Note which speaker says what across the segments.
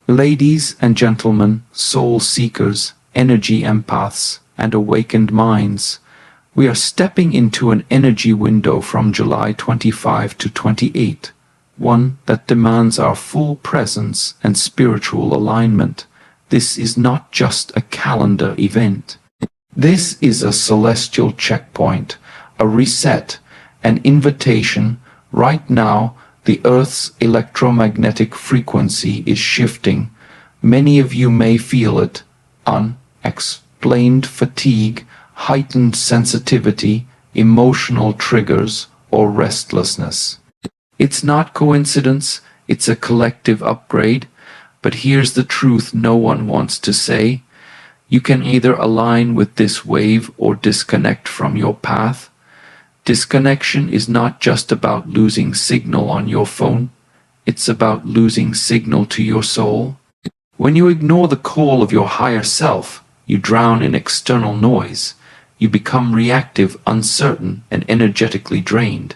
Speaker 1: Ladies and gentlemen, soul seekers, energy empaths, and awakened minds, we are stepping into an energy window from July 25 to 28, one that demands our full presence and spiritual alignment. This is not just a calendar event. This is a celestial checkpoint, a reset, an invitation. Right now, the Earth's electromagnetic frequency is shifting. Many of you may feel it: unexplained fatigue, heightened sensitivity, emotional triggers, or restlessness. It's not coincidence, it's a collective upgrade. But here's the truth no one wants to say. You can either align with this wave or disconnect from your path. Disconnection is not just about losing signal on your phone. It's about losing signal to your soul. When you ignore the call of your higher self, you drown in external noise. You become reactive, uncertain, and energetically drained.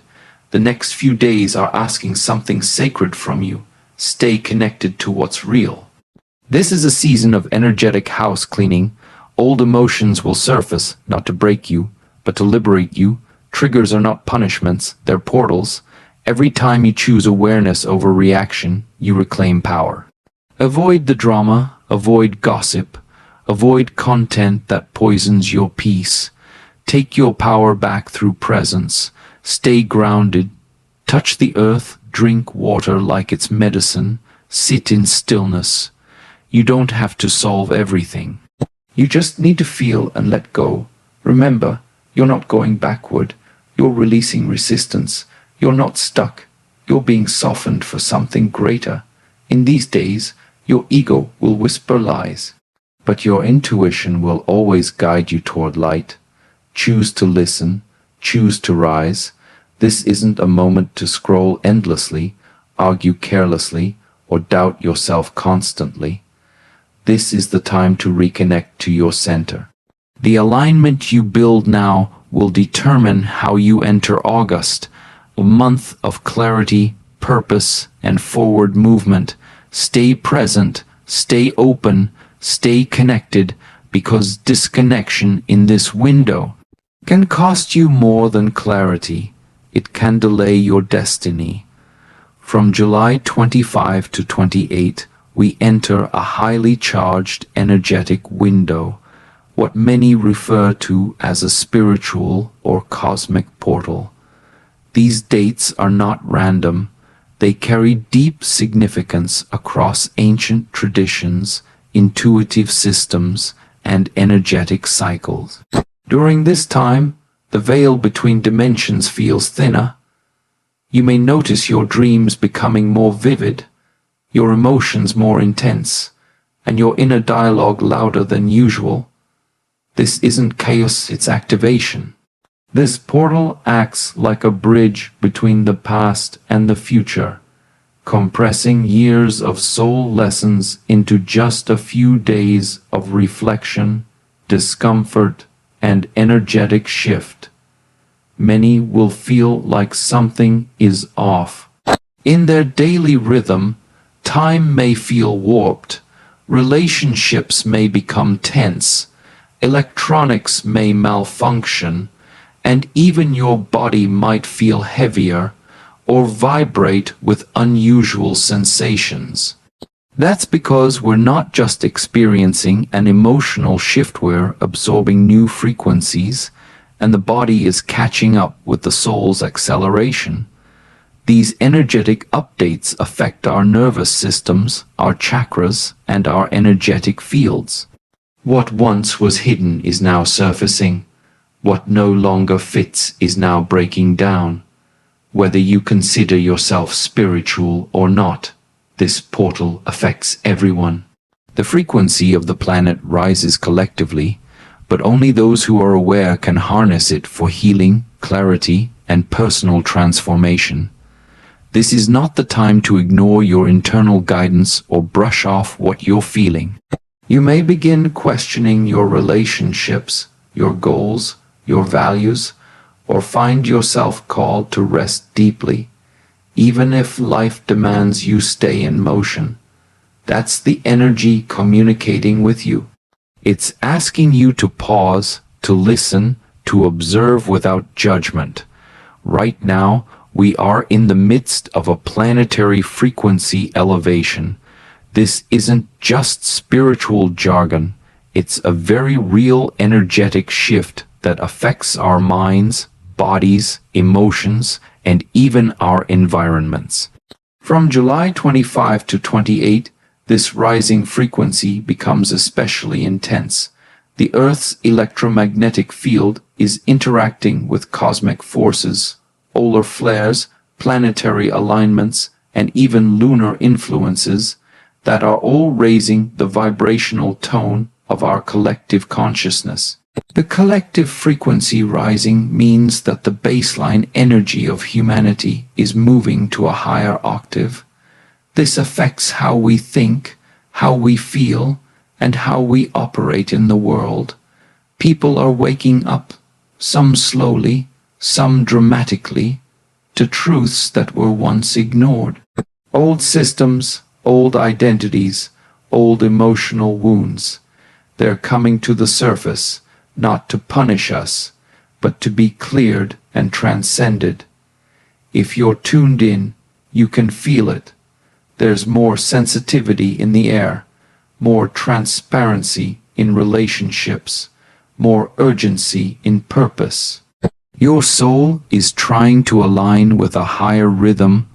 Speaker 1: The next few days are asking something sacred from you. Stay connected to what's real. This is a season of energetic house cleaning. Old emotions will surface, not to break you, but to liberate you. Triggers are not punishments, they're portals. Every time you choose awareness over reaction, you reclaim power. Avoid the drama, avoid gossip, avoid content that poisons your peace. Take your power back through presence. Stay grounded. Touch the earth, drink water like it's medicine. Sit in stillness. You don't have to solve everything. You just need to feel and let go. Remember, you're not going backward. You're releasing resistance. You're not stuck. You're being softened for something greater. In these days, your ego will whisper lies, but your intuition will always guide you toward light. Choose to listen. Choose to rise. This isn't a moment to scroll endlessly, argue carelessly, or doubt yourself constantly. This is the time to reconnect to your center. The alignment you build now will determine how you enter August, a month of clarity, purpose, and forward movement. Stay present, stay open, stay connected, because disconnection in this window can cost you more than clarity. It can delay your destiny. From July 25 to 28, we enter a highly charged energetic window, what many refer to as a spiritual or cosmic portal. These dates are not random. They carry deep significance across ancient traditions, intuitive systems, and energetic cycles. During this time, the veil between dimensions feels thinner. You may notice your dreams becoming more vivid, your emotions more intense, and your inner dialogue louder than usual. This isn't chaos, it's activation. This portal acts like a bridge between the past and the future, compressing years of soul lessons into just a few days of reflection, discomfort, and energetic shift. Many will feel like something is off. In their daily rhythm, time may feel warped, relationships may become tense, electronics may malfunction, and even your body might feel heavier or vibrate with unusual sensations. That's because we're not just experiencing an emotional shift, we're absorbing new frequencies, and the body is catching up with the soul's acceleration. These energetic updates affect our nervous systems, our chakras, and our energetic fields. What once was hidden is now surfacing. What no longer fits is now breaking down. Whether you consider yourself spiritual or not, this portal affects everyone. The frequency of the planet rises collectively, but only those who are aware can harness it for healing, clarity, and personal transformation. This is not the time to ignore your internal guidance or brush off what you're feeling. You may begin questioning your relationships, your goals, your values, or find yourself called to rest deeply. Even if life demands you stay in motion, That's the energy communicating with you. It's asking you to pause, to listen, to observe without judgment. Right now, we are in the midst of a planetary frequency elevation. This isn't just spiritual jargon. It's a very real energetic shift that affects our minds, bodies, emotions, and even our environments. From July 25 to 28, this rising frequency becomes especially intense. The Earth's electromagnetic field is interacting with cosmic forces, solar flares, planetary alignments, and even lunar influences that are all raising the vibrational tone of our collective consciousness. The collective frequency rising means that the baseline energy of humanity is moving to a higher octave. This affects how we think, how we feel, and how we operate in the world. People are waking up, some slowly, some dramatically, to truths that were once ignored. Old systems, old identities, old emotional wounds. They're coming to the surface, not to punish us, but to be cleared and transcended. If you're tuned in, you can feel it. There's more sensitivity in the air, more transparency in relationships, more urgency in purpose. Your soul is trying to align with a higher rhythm,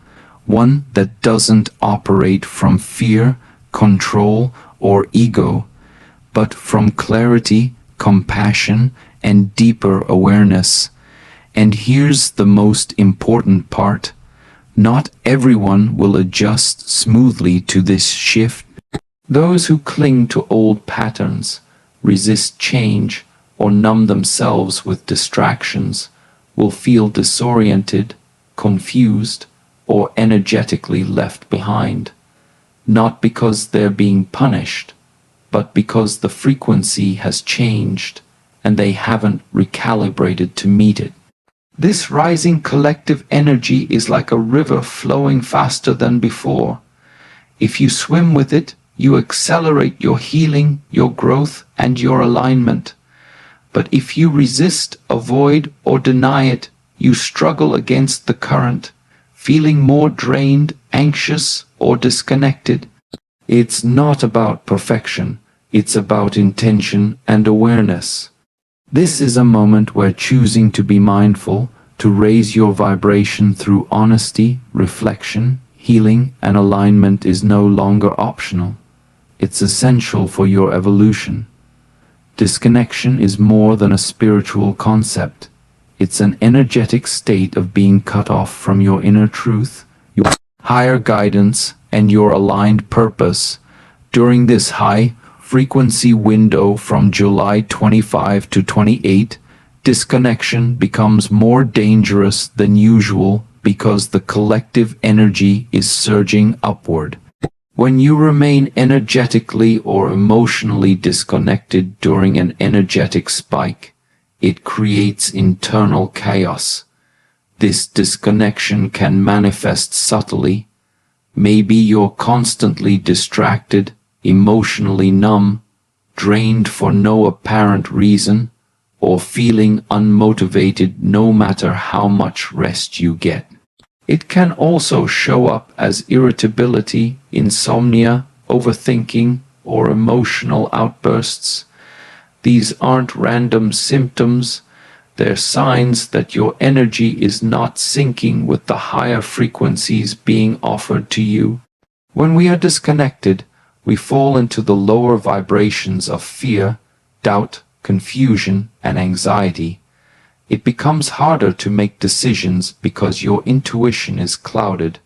Speaker 1: one that doesn't operate from fear, control, or ego, but from clarity, compassion, and deeper awareness. And here's the most important part. Not everyone will adjust smoothly to this shift. Those who cling to old patterns, resist change, or numb themselves with distractions will feel disoriented, confused, or energetically left behind. Not because they're being punished, but because the frequency has changed and they haven't recalibrated to meet it. This rising collective energy is like a river flowing faster than before. If you swim with it, you accelerate your healing, your growth, and your alignment. But if you resist, avoid, or deny it, you struggle against the current, feeling more drained, anxious, or disconnected. It's not about perfection, it's about intention and awareness. This is a moment where choosing to be mindful, to raise your vibration through honesty, reflection, healing, and alignment is no longer optional. It's essential for your evolution. Disconnection is more than a spiritual concept. It's an energetic state of being cut off from your inner truth, your higher guidance, and your aligned purpose. During this high-frequency window from July 25 to 28, disconnection becomes more dangerous than usual because the collective energy is surging upward. When you remain energetically or emotionally disconnected during an energetic spike, it creates internal chaos. This disconnection can manifest subtly. Maybe you're constantly distracted, emotionally numb, drained for no apparent reason, or feeling unmotivated no matter how much rest you get. It can also show up as irritability, insomnia, overthinking, or emotional outbursts. These aren't random symptoms. They're signs that your energy is not syncing with the higher frequencies being offered to you. When we are disconnected, we fall into the lower vibrations of fear, doubt, confusion, and anxiety. It becomes harder to make decisions because your intuition is clouded.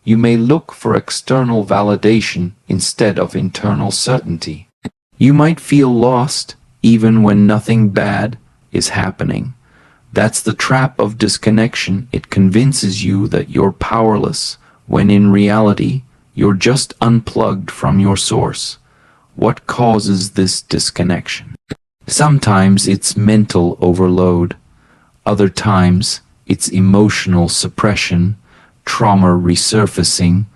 Speaker 1: You may look for external validation instead of internal certainty. You might feel lost even when nothing bad is happening. That's the trap of disconnection. It convinces you that you're powerless, when in reality, you're just unplugged from your source. What causes this disconnection? Sometimes it's mental overload. Other times, it's emotional suppression, trauma resurfacing,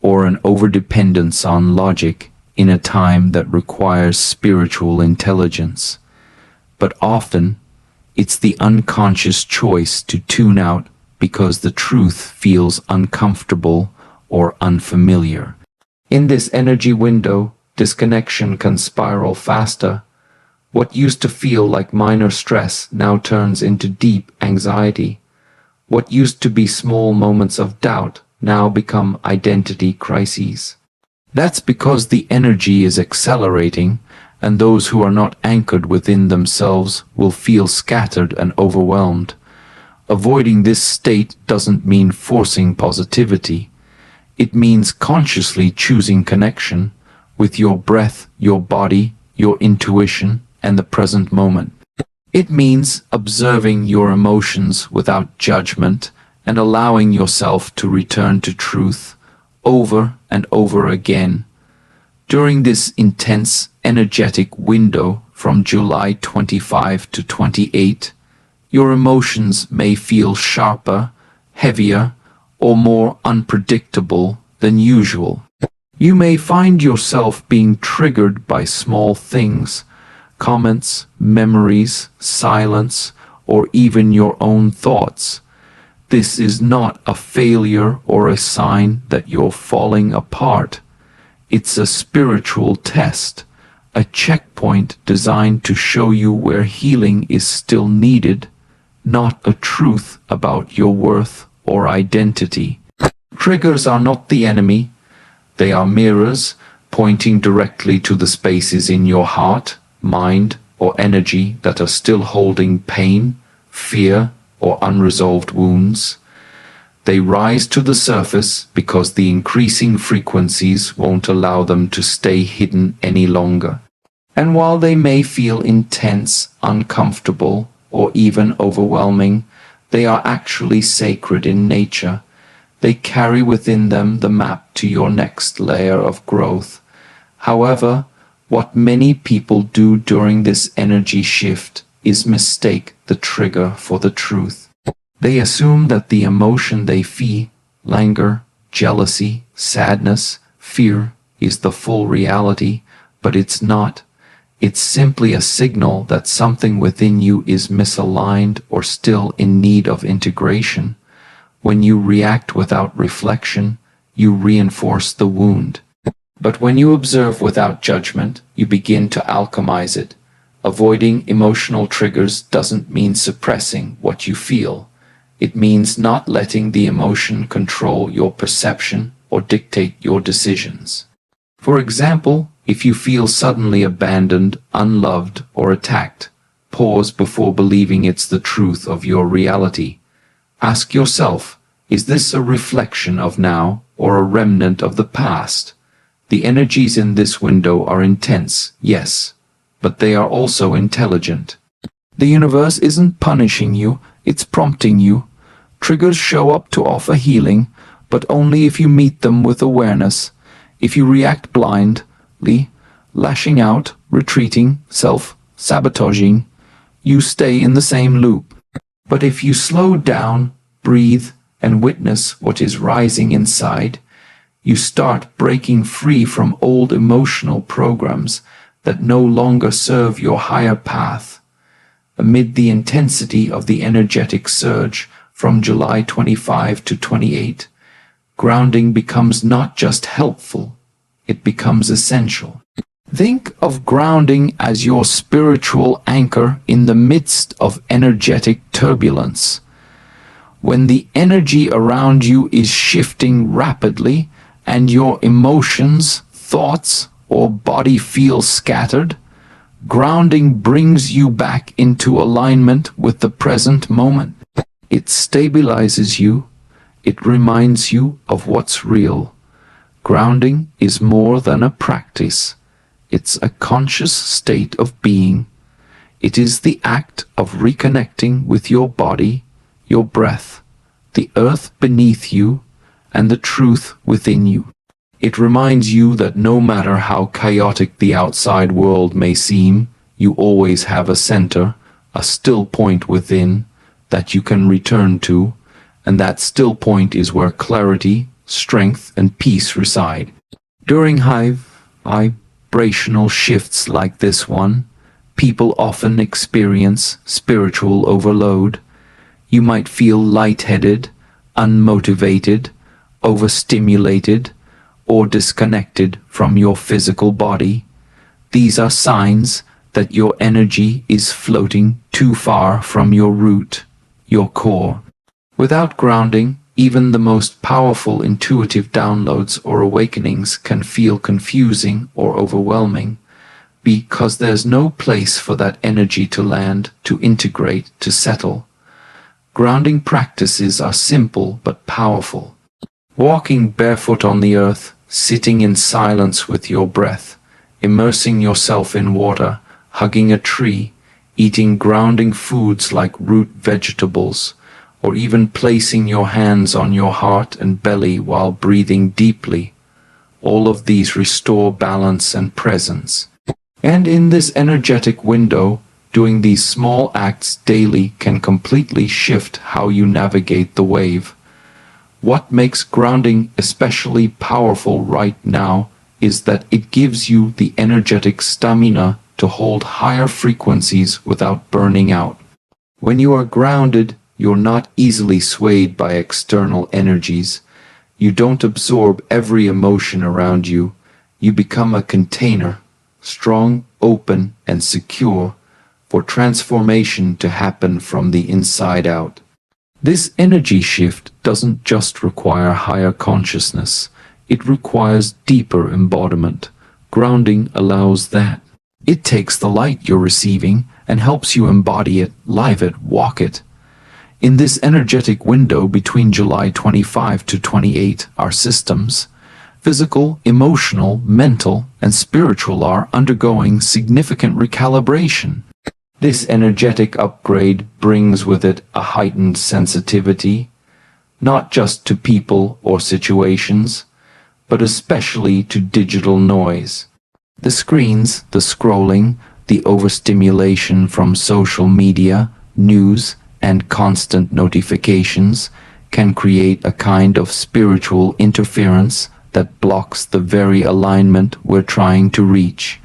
Speaker 1: or an overdependence on logic in a time that requires spiritual intelligence. But often, it's the unconscious choice to tune out because the truth feels uncomfortable or unfamiliar. In this energy window, disconnection can spiral faster. What used to feel like minor stress now turns into deep anxiety. What used to be small moments of doubt now become identity crises. That's because the energy is accelerating, and those who are not anchored within themselves will feel scattered and overwhelmed. Avoiding this state doesn't mean forcing positivity. It means consciously choosing connection with your breath, your body, your intuition, and the present moment. It means observing your emotions without judgment and allowing yourself to return to truth over and over again. During this intense, energetic window from July 25 to 28, your emotions may feel sharper, heavier, or more unpredictable than usual. You may find yourself being triggered by small things, comments, memories, silence, or even your own thoughts. This is not a failure or a sign that you're falling apart. It's a spiritual test, a checkpoint designed to show you where healing is still needed, not a truth about your worth or identity. Triggers are not the enemy. They are mirrors pointing directly to the spaces in your heart, mind, or energy that are still holding pain, fear, or unresolved wounds. They rise to the surface because the increasing frequencies won't allow them to stay hidden any longer. And while they may feel intense, uncomfortable, or even overwhelming, they are actually sacred in nature. They carry within them the map to your next layer of growth. However, what many people do during this energy shift is mistake the trigger for the truth. They assume that the emotion they feel, anger, jealousy, sadness, fear, is the full reality, but it's not. It's simply a signal that something within you is misaligned or still in need of integration. When you react without reflection, you reinforce the wound. But when you observe without judgment, you begin to alchemize it. Avoiding emotional triggers doesn't mean suppressing what you feel. It means not letting the emotion control your perception or dictate your decisions. For example, if you feel suddenly abandoned, unloved, or attacked, pause before believing it's the truth of your reality. Ask yourself, is this a reflection of now or a remnant of the past? The energies in this window are intense, yes, but they are also intelligent. The universe isn't punishing you, it's prompting you. Triggers show up to offer healing, but only if you meet them with awareness. If you react blindly, lashing out, retreating, self-sabotaging, you stay in the same loop. But if you slow down, breathe, and witness what is rising inside, you start breaking free from old emotional programs that no longer serve your higher path. Amid the intensity of the energetic surge from July 25 to 28, grounding becomes not just helpful, it becomes essential. Think of grounding as your spiritual anchor in the midst of energetic turbulence. When the energy around you is shifting rapidly and your emotions, thoughts, or body feel scattered, grounding brings you back into alignment with the present moment. It stabilizes you. It reminds you of what's real. Grounding is more than a practice. It's a conscious state of being. It is the act of reconnecting with your body, your breath, the earth beneath you, and the truth within you. It reminds you that no matter how chaotic the outside world may seem, you always have a center, a still point within, that you can return to, and that still point is where clarity, strength, and peace reside. During high vibrational shifts like this one, people often experience spiritual overload. You might feel lightheaded, unmotivated, overstimulated, or disconnected from your physical body. These are signs that your energy is floating too far from your root, your core. Without grounding, even the most powerful intuitive downloads or awakenings can feel confusing or overwhelming, because there's no place for that energy to land, to integrate, to settle. Grounding practices are simple but powerful. Walking barefoot on the earth, sitting in silence with your breath, immersing yourself in water, hugging a tree, eating grounding foods like root vegetables, or even placing your hands on your heart and belly while breathing deeply. All of these restore balance and presence. And in this energetic window, doing these small acts daily can completely shift how you navigate the wave. What makes grounding especially powerful right now is that it gives you the energetic stamina to hold higher frequencies without burning out. When you are grounded, you're not easily swayed by external energies. You don't absorb every emotion around you. You become a container, strong, open, and secure, for transformation to happen from the inside out. This energy shift doesn't just require higher consciousness, it requires deeper embodiment. Grounding allows that. It takes the light you're receiving and helps you embody it, live it, walk it. In this energetic window between July 25 to 28, our systems, physical, emotional, mental, and spiritual, are undergoing significant recalibration. This energetic upgrade brings with it a heightened sensitivity, not just to people or situations, but especially to digital noise. The screens, the scrolling, the overstimulation from social media, news, and constant notifications can create a kind of spiritual interference that blocks the very alignment we're trying to reach.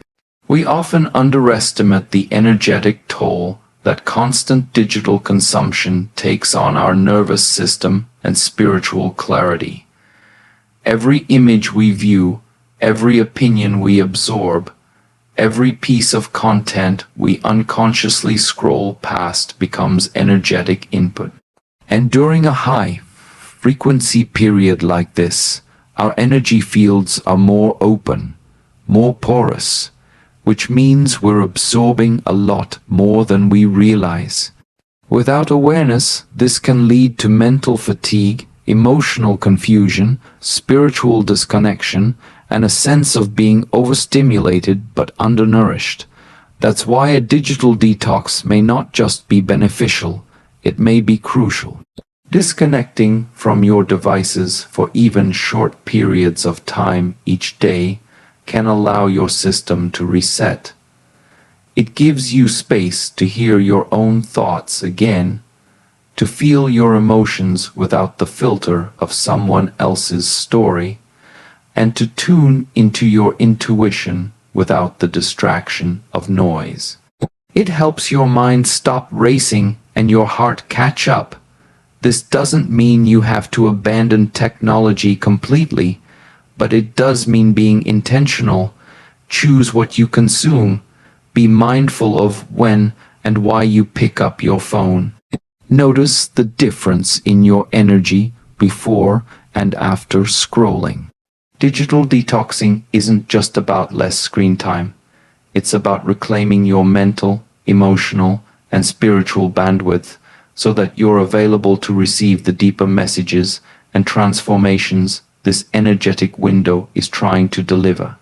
Speaker 1: We often underestimate the energetic toll that constant digital consumption takes on our nervous system and spiritual clarity. Every image we view, every opinion we absorb, every piece of content we unconsciously scroll past becomes energetic input. And during a high-frequency period like this, our energy fields are more open, more porous, which means we're absorbing a lot more than we realize. Without awareness, this can lead to mental fatigue, emotional confusion, spiritual disconnection, and a sense of being overstimulated but undernourished. That's why a digital detox may not just be beneficial, it may be crucial. Disconnecting from your devices for even short periods of time each day can allow your system to reset. It gives you space to hear your own thoughts again, to feel your emotions without the filter of someone else's story, and to tune into your intuition without the distraction of noise. It helps your mind stop racing and your heart catch up. This doesn't mean you have to abandon technology completely, but it does mean being intentional. Choose what you consume. Be mindful of when and why you pick up your phone. Notice the difference in your energy before and after scrolling. Digital detoxing isn't just about less screen time. It's about reclaiming your mental, emotional, and spiritual bandwidth so that you're available to receive the deeper messages and transformations this energetic window is trying to deliver.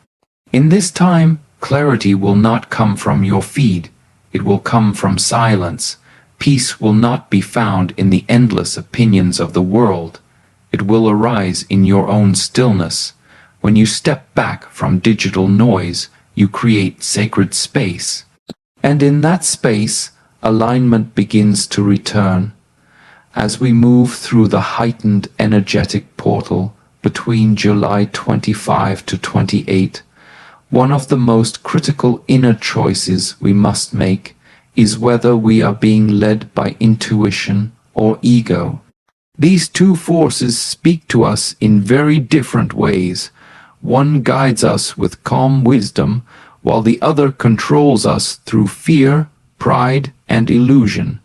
Speaker 1: In this time, clarity will not come from your feed. It will come from silence. Peace will not be found in the endless opinions of the world. It will arise in your own stillness. When you step back from digital noise, you create sacred space. And in that space, alignment begins to return. As we move through the heightened energetic portal, between July 25 to 28, one of the most critical inner choices we must make is whether we are being led by intuition or ego. These two forces speak to us in very different ways. One guides us with calm wisdom, while the other controls us through fear, pride, and illusion.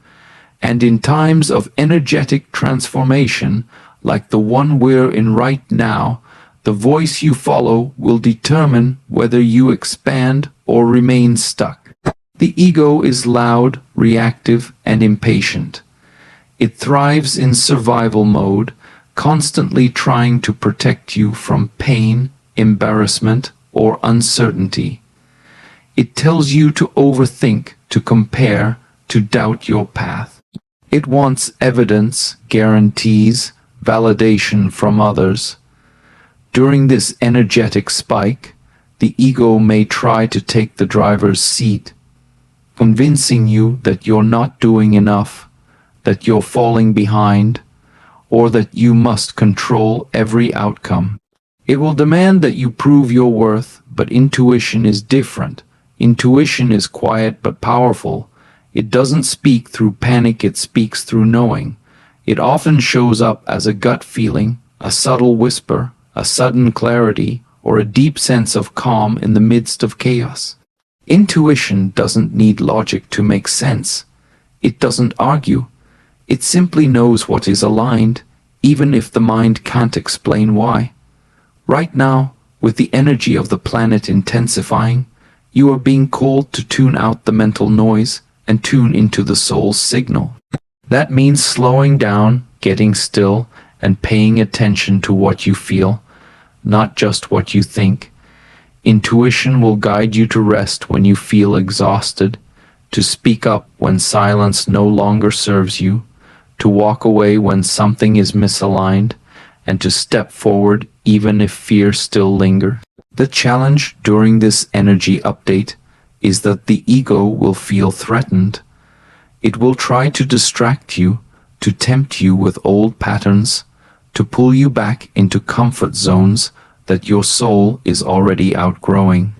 Speaker 1: And in times of energetic transformation, like the one we're in right now, the voice you follow will determine whether you expand or remain stuck. The ego is loud, reactive, and impatient. It thrives in survival mode, constantly trying to protect you from pain, embarrassment, or uncertainty. It tells you to overthink, to compare, to doubt your path. It wants evidence, guarantees, validation from others. During this energetic spike, the ego may try to take the driver's seat, convincing you that you're not doing enough, that you're falling behind, or that you must control every outcome. It will demand that you prove your worth, but intuition is different. Intuition is quiet but powerful. It doesn't speak through panic, it speaks through knowing. It often shows up as a gut feeling, a subtle whisper, a sudden clarity, or a deep sense of calm in the midst of chaos. Intuition doesn't need logic to make sense. It doesn't argue. It simply knows what is aligned, even if the mind can't explain why. Right now, with the energy of the planet intensifying, you are being called to tune out the mental noise and tune into the soul's signal. That means slowing down, getting still, and paying attention to what you feel, not just what you think. Intuition will guide you to rest when you feel exhausted, to speak up when silence no longer serves you, to walk away when something is misaligned, and to step forward even if fear still lingers. The challenge during this energy update is that the ego will feel threatened. It will try to distract you, to tempt you with old patterns, to pull you back into comfort zones that your soul is already outgrowing.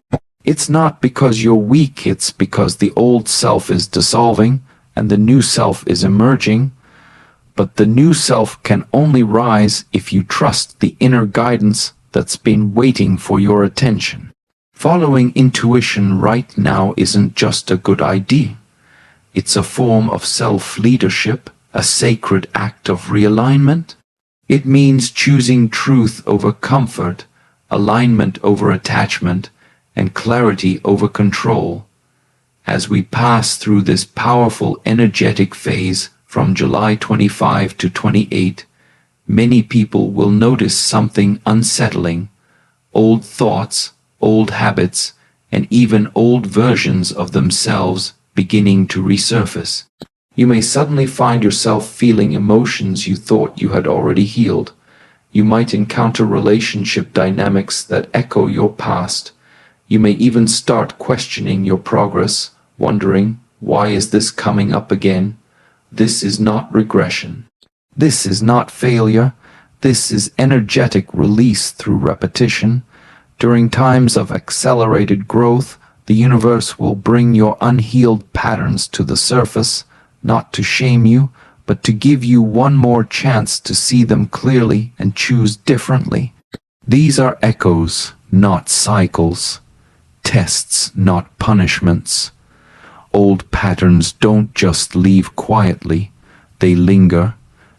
Speaker 1: It's not because you're weak, it's because the old self is dissolving and the new self is emerging. But the new self can only rise if you trust the inner guidance that's been waiting for your attention. Following intuition right now isn't just a good idea. It's a form of self-leadership, a sacred act of realignment. It means choosing truth over comfort, alignment over attachment, and clarity over control. As we pass through this powerful energetic phase from July 25 to 28, many people will notice something unsettling: old thoughts, old habits, and even old versions of themselves beginning to resurface. You may suddenly find yourself feeling emotions you thought you had already healed. You might encounter relationship dynamics that echo your past. You may even start questioning your progress, wondering, why is this coming up again? This is not regression. This is not failure. This is energetic release through repetition. During times of accelerated growth, the universe will bring your unhealed patterns to the surface, not to shame you, but to give you one more chance to see them clearly and choose differently. These are echoes, not cycles. Tests, not punishments. Old patterns don't just leave quietly. They linger.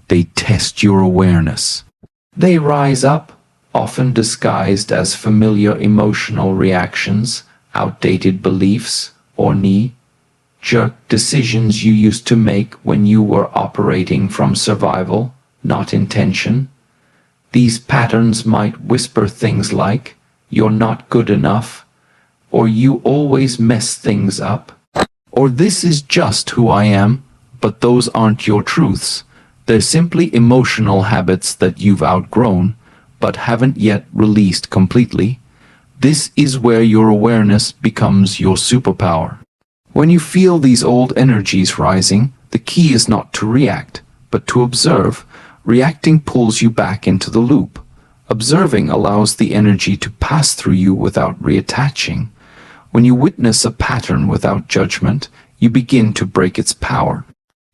Speaker 1: They test your awareness. They rise up, often disguised as familiar emotional reactions, outdated beliefs, or knee-jerk decisions you used to make when you were operating from survival, not intention. These patterns might whisper things like, "You're not good enough," or "You always mess things up," or "This is just who I am," but those aren't your truths. They're simply emotional habits that you've outgrown, but haven't yet released completely. This is where your awareness becomes your superpower. When you feel these old energies rising, the key is not to react, but to observe. Reacting pulls you back into the loop. Observing allows the energy to pass through you without reattaching. When you witness a pattern without judgment, you begin to break its power.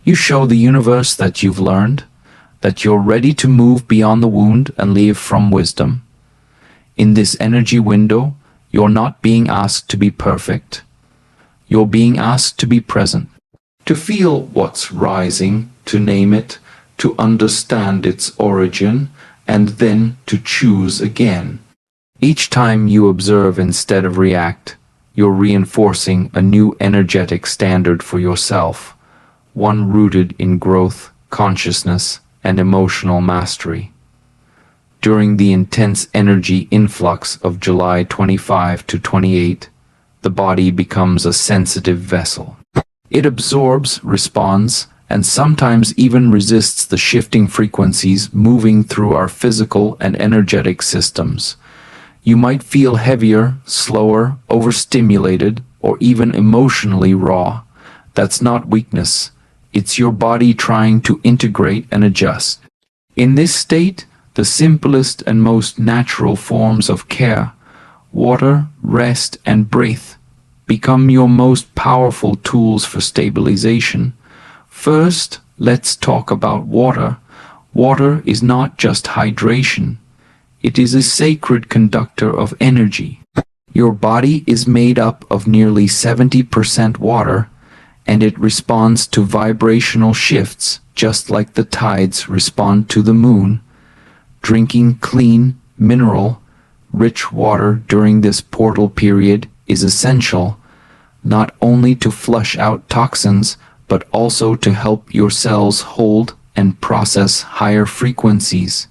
Speaker 1: You show the universe that you've learned, that you're ready to move beyond the wound and live from wisdom. In this energy window, you're not being asked to be perfect. You're being asked to be present, to feel what's rising, to name it, to understand its origin, and then to choose again. Each time you observe instead of react, you're reinforcing a new energetic standard for yourself, one rooted in growth, consciousness, and emotional mastery. During the intense energy influx of July 25 to 28, the body becomes a sensitive vessel. It absorbs, responds, and sometimes even resists the shifting frequencies moving through our physical and energetic systems. You might feel heavier, slower, overstimulated, or even emotionally raw. That's not weakness. It's your body trying to integrate and adjust. In this state, the simplest and most natural forms of care, water, rest, and breath, become your most powerful tools for stabilization. First, let's talk about water. Water is not just hydration. It is a sacred conductor of energy. Your body is made up of nearly 70% water, and it responds to vibrational shifts just like the tides respond to the moon. Drinking clean, mineral-rich water during this portal period is essential, not only to flush out toxins, but also to help your cells hold and process higher frequencies.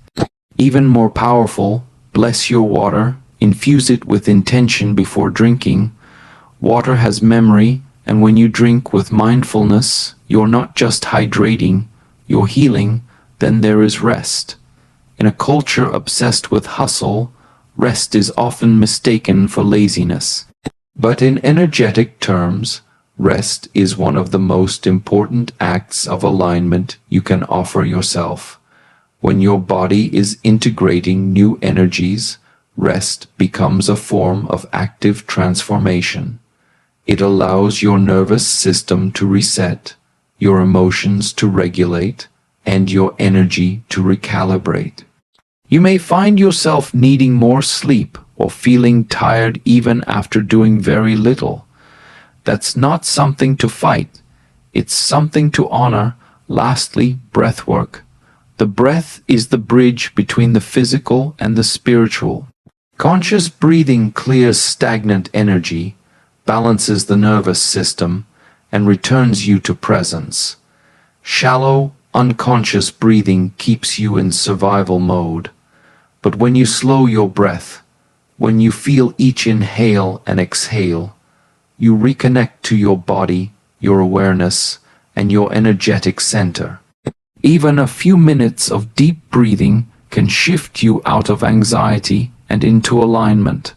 Speaker 1: Even more powerful, bless your water, infuse it with intention before drinking. Water has memory, and when you drink with mindfulness, you're not just hydrating, you're healing. Then there is rest. In a culture obsessed with hustle, rest is often mistaken for laziness. But in energetic terms, rest is one of the most important acts of alignment you can offer yourself. When your body is integrating new energies, rest becomes a form of active transformation. It allows your nervous system to reset, your emotions to regulate, and your energy to recalibrate. You may find yourself needing more sleep or feeling tired even after doing very little. That's not something to fight. It's something to honor. Lastly, breathwork. The breath is the bridge between the physical and the spiritual. Conscious breathing clears stagnant energy, balances the nervous system, and returns you to presence. Shallow, unconscious breathing keeps you in survival mode. But when you slow your breath, when you feel each inhale and exhale, you reconnect to your body, your awareness, and your energetic center. Even a few minutes of deep breathing can shift you out of anxiety and into alignment.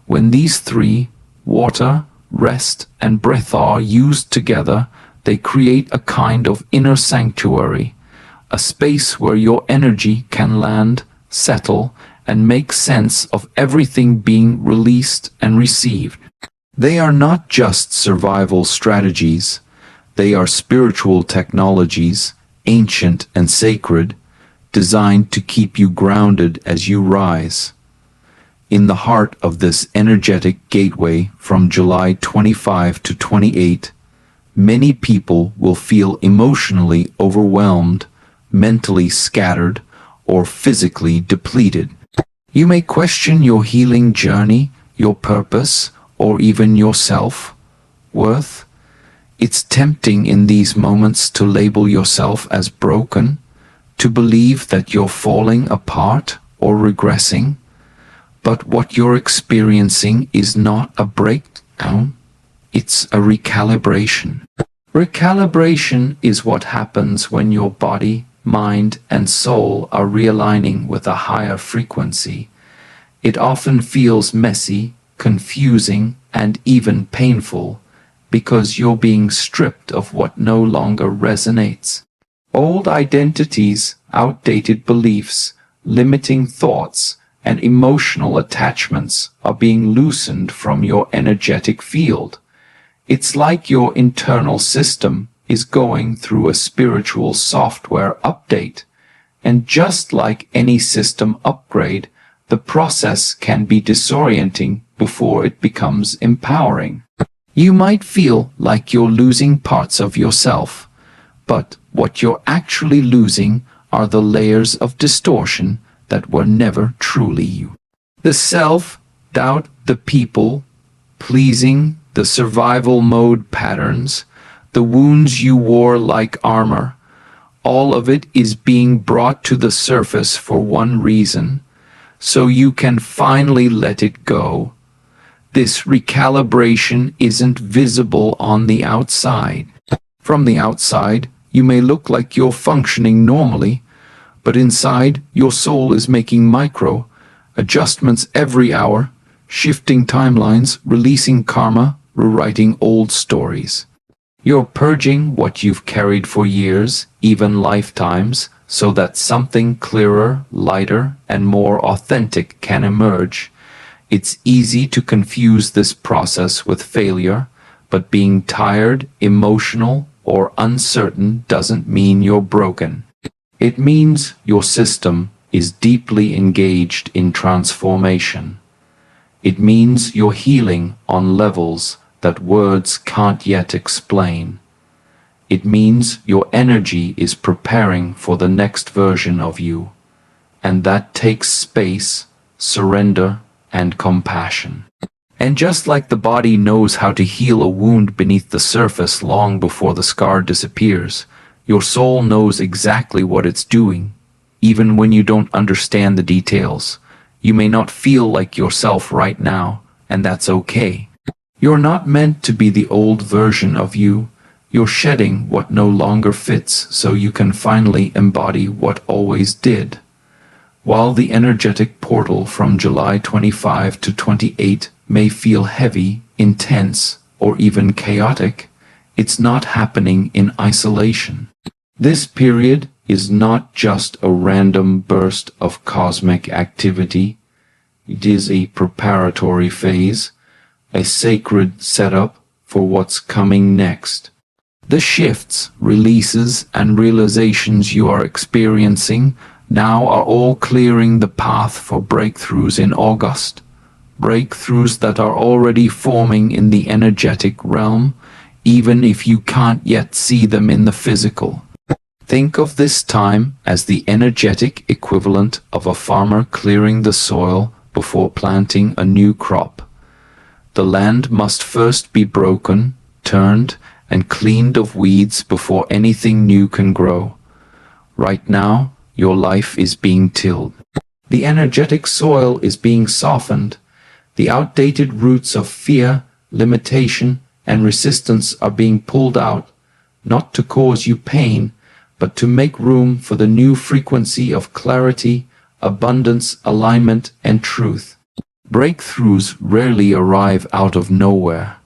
Speaker 1: When these three, water, rest, and breath, are used together, they create a kind of inner sanctuary, a space where your energy can land, settle, and make sense of everything being released and received. They are not just survival strategies. They are spiritual technologies, ancient and sacred, designed to keep you grounded as you rise. In the heart of this energetic gateway from July 25 to 28, many people will feel emotionally overwhelmed, mentally scattered, or physically depleted. You may question your healing journey, your purpose, or even your self-worth. It's tempting in these moments to label yourself as broken, to believe that you're falling apart or regressing. But what you're experiencing is not a breakdown, it's a recalibration. Recalibration is what happens when your body, mind, and soul are realigning with a higher frequency. It often feels messy, confusing, and even painful, because you're being stripped of what no longer resonates. Old identities, outdated beliefs, limiting thoughts, and emotional attachments are being loosened from your energetic field. It's like your internal system is going through a spiritual software update. And just like any system upgrade, the process can be disorienting before it becomes empowering. You might feel like you're losing parts of yourself, but what you're actually losing are the layers of distortion that were never truly you. The self-doubt, the people-pleasing, the survival mode patterns, the wounds you wore like armor, all of it is being brought to the surface for one reason, so you can finally let it go. This recalibration isn't visible on the outside. From the outside, you may look like you're functioning normally, but inside, your soul is making micro adjustments every hour, shifting timelines, releasing karma, rewriting old stories. You're purging what you've carried for years, even lifetimes, so that something clearer, lighter, and more authentic can emerge. It's easy to confuse this process with failure, but being tired, emotional, or uncertain doesn't mean you're broken. It means your system is deeply engaged in transformation. It means you're healing on levels that words can't yet explain. It means your energy is preparing for the next version of you, and that takes space, surrender, and compassion. And just like the body knows how to heal a wound beneath the surface long before the scar disappears, your soul knows exactly what it's doing, even when you don't understand the details. You may not feel like yourself right now, and that's okay. You're not meant to be the old version of you. You're shedding what no longer fits so you can finally embody what always did. While the energetic portal from July 25 to 28 may feel heavy, intense, or even chaotic, it's not happening in isolation. This period is not just a random burst of cosmic activity. It is a preparatory phase, a sacred setup for what's coming next. The shifts, releases, and realizations you are experiencing now are all clearing the path for breakthroughs in August. Breakthroughs that are already forming in the energetic realm, even if you can't yet see them in the physical. Think of this time as the energetic equivalent of a farmer clearing the soil before planting a new crop. The land must first be broken, turned, and cleaned of weeds before anything new can grow. Right now, your life is being tilled. The energetic soil is being softened. The outdated roots of fear, limitation, and resistance are being pulled out, not to cause you pain, but to make room for the new frequency of clarity, abundance, alignment, and truth. Breakthroughs rarely arrive out of nowhere.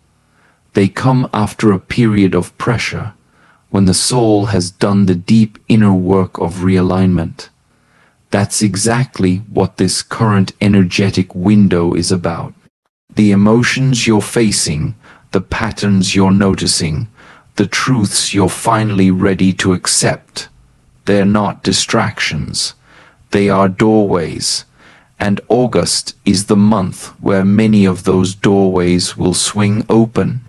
Speaker 1: They come after a period of pressure, when the soul has done the deep inner work of realignment. That's exactly what this current energetic window is about. The emotions you're facing, the patterns you're noticing, the truths you're finally ready to accept. They're not distractions. They are doorways. And August is the month where many of those doorways will swing open.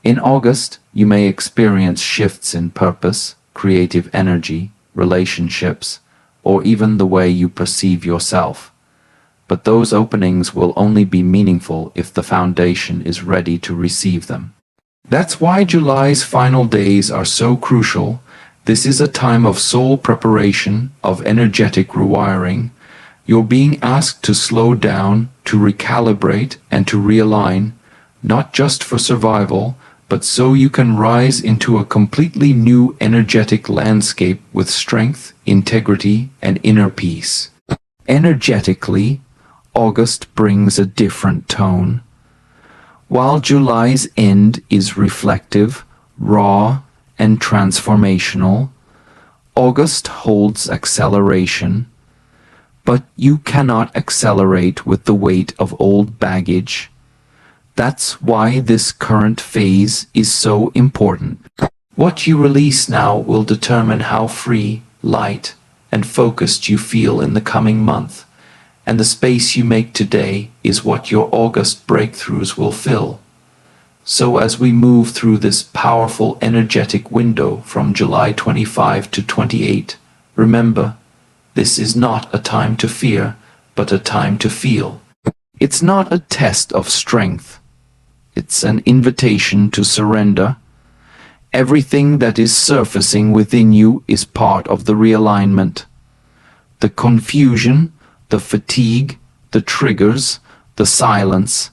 Speaker 1: In August, you may experience shifts in purpose, creative energy, relationships, or even the way you perceive yourself. But those openings will only be meaningful if the foundation is ready to receive them. That's why July's final days are so crucial. This is a time of soul preparation, of energetic rewiring. You're being asked to slow down, to recalibrate, and to realign, not just for survival, but so you can rise into a completely new energetic landscape with strength, integrity, and inner peace. Energetically, August brings a different tone. While July's end is reflective, raw, and transformational, August holds acceleration. But you cannot accelerate with the weight of old baggage. That's why this current phase is so important. What you release now will determine how free, light, and focused you feel in the coming month. And the space you make today is what your August breakthroughs will fill. So as we move through this powerful energetic window from July 25 to 28, remember, this is not a time to fear, but a time to feel. It's not a test of strength. It's an invitation to surrender. Everything that is surfacing within you is part of the realignment. The confusion, the fatigue, the triggers, the silence,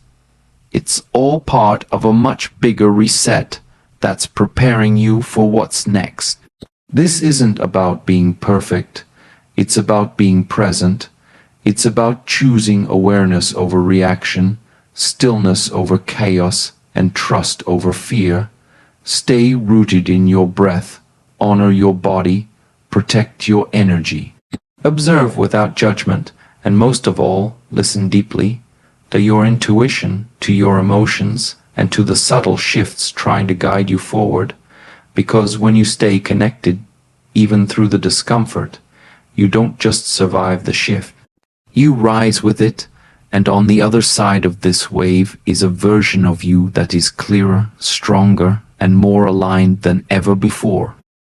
Speaker 1: it's all part of a much bigger reset that's preparing you for what's next. This isn't about being perfect. It's about being present. It's about choosing awareness over reaction, stillness over chaos, and trust over fear. Stay rooted in your breath, honor your body, protect your energy. Observe without judgment, and most of all, listen deeply to your intuition, to your emotions, and to the subtle shifts trying to guide you forward. Because when you stay connected, even through the discomfort, you don't just survive the shift. You rise with it, and on the other side of this wave is a version of you that is clearer, stronger, and more aligned than ever before.